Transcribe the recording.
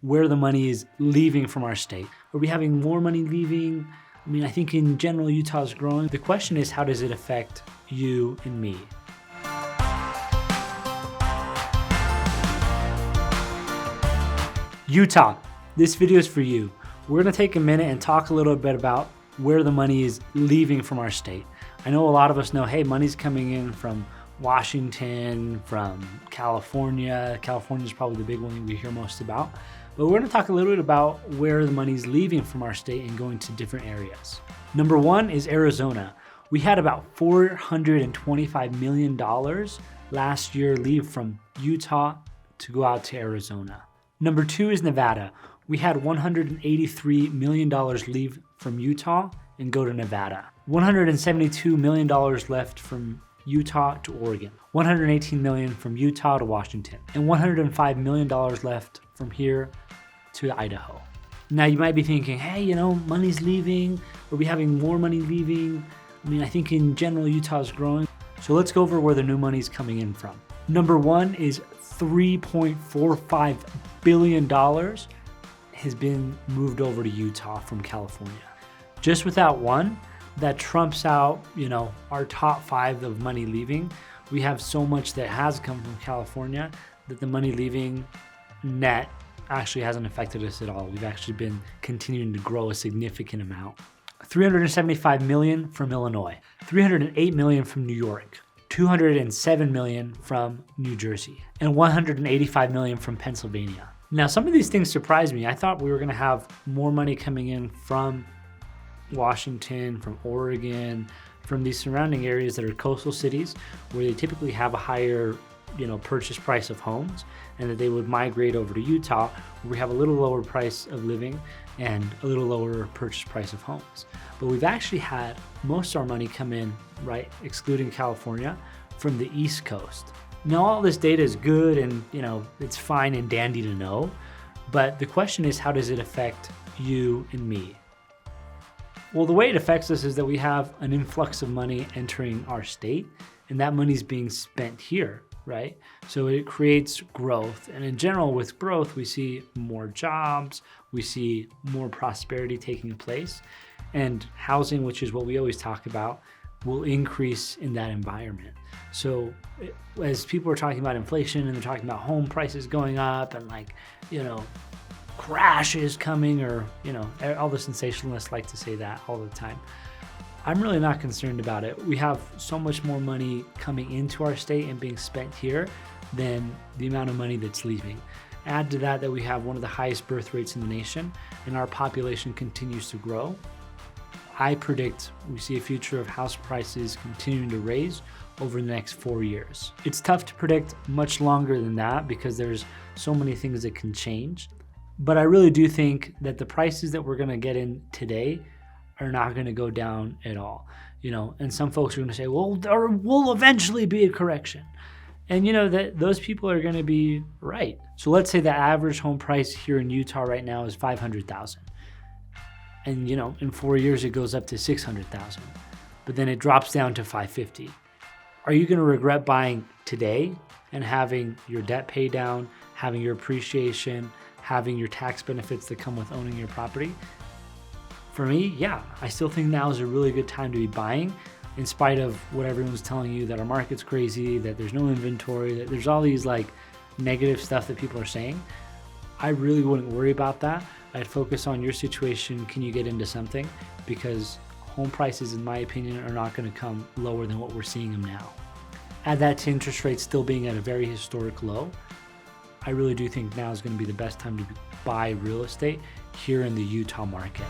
where the money is leaving from our state. Are we having more money leaving? I mean, I think in general, Utah is growing. The question is, how does it affect you and me? Utah, this video is for you. We're gonna take a minute and talk a little bit about where the money is leaving from our state. I know a lot of us know, hey, money's coming in from Washington, from California. California is probably the big one we hear most about. But we're gonna talk a little bit about where the money's leaving from our state and going to different areas. Number one is Arizona. We had about $425 million last year leave from Utah to go out to Arizona. Number two is Nevada. We had $183 million leave from Utah and go to Nevada. $172 million left from Utah to Oregon. $118 million from Utah to Washington. And $105 million left from here to Idaho. Now you might be thinking, hey, you know, money's leaving. Are we having more money leaving? I mean, I think in general, Utah is growing. So let's go over where the new money's coming in from. Number one is $3.45 billion has been moved over to Utah from California. Just with that one, that trumps out, you know, our top five of money leaving. We have so much that has come from California that the money leaving net actually hasn't affected us at all. We've actually been continuing to grow a significant amount. $375 million from Illinois, $308 million from New York, $207 million from New Jersey, and $185 million from Pennsylvania. Now, some of these things surprised me. I thought we were gonna have more money coming in from Washington, from Oregon, from these surrounding areas that are coastal cities where they typically have a higher, you know, purchase price of homes, and that they would migrate over to Utah where we have a little lower price of living and a little lower purchase price of homes. But we've actually had most of our money come in, right, excluding California, from the East Coast. Now, all this data is good and, you know, it's fine and dandy to know, but the question is, how does it affect you and me? Well, the way it affects us is that we have an influx of money entering our state, and that money's being spent here, right? So it creates growth. And in general, with growth, we see more jobs, we see more prosperity taking place, and housing, which is what we always talk about, will increase in that environment. So as people are talking about inflation and they're talking about home prices going up and, like, you know, crash is coming, or, you know, all the sensationalists like to say that all the time. I'm really not concerned about it. We have so much more money coming into our state and being spent here than the amount of money that's leaving. Add to that we have one of the highest birth rates in the nation, and our population continues to grow. I predict we see a future of house prices continuing to raise over the next 4 years. It's tough to predict much longer than that because there's so many things that can change. But I really do think that the prices that we're gonna get in today are not gonna go down at all. You know, and some folks are gonna say, well, there will eventually be a correction. And you know that those people are gonna be right. So let's say the average home price here in Utah right now is $500,000. And you know, in 4 years it goes up to $600,000, but then it drops down to $550,000. Are you gonna regret buying today and having your debt pay down, having your appreciation, having your tax benefits that come with owning your property? For me, yeah, I still think now is a really good time to be buying, in spite of what everyone's telling you, that our market's crazy, that there's no inventory, that there's all these like negative stuff that people are saying. I really wouldn't worry about that. I'd focus on your situation. Can you get into something? Because home prices, in my opinion, are not gonna come lower than what we're seeing them now. Add that to interest rates still being at a very historic low. I really do think now is going to be the best time to buy real estate here in the Utah market.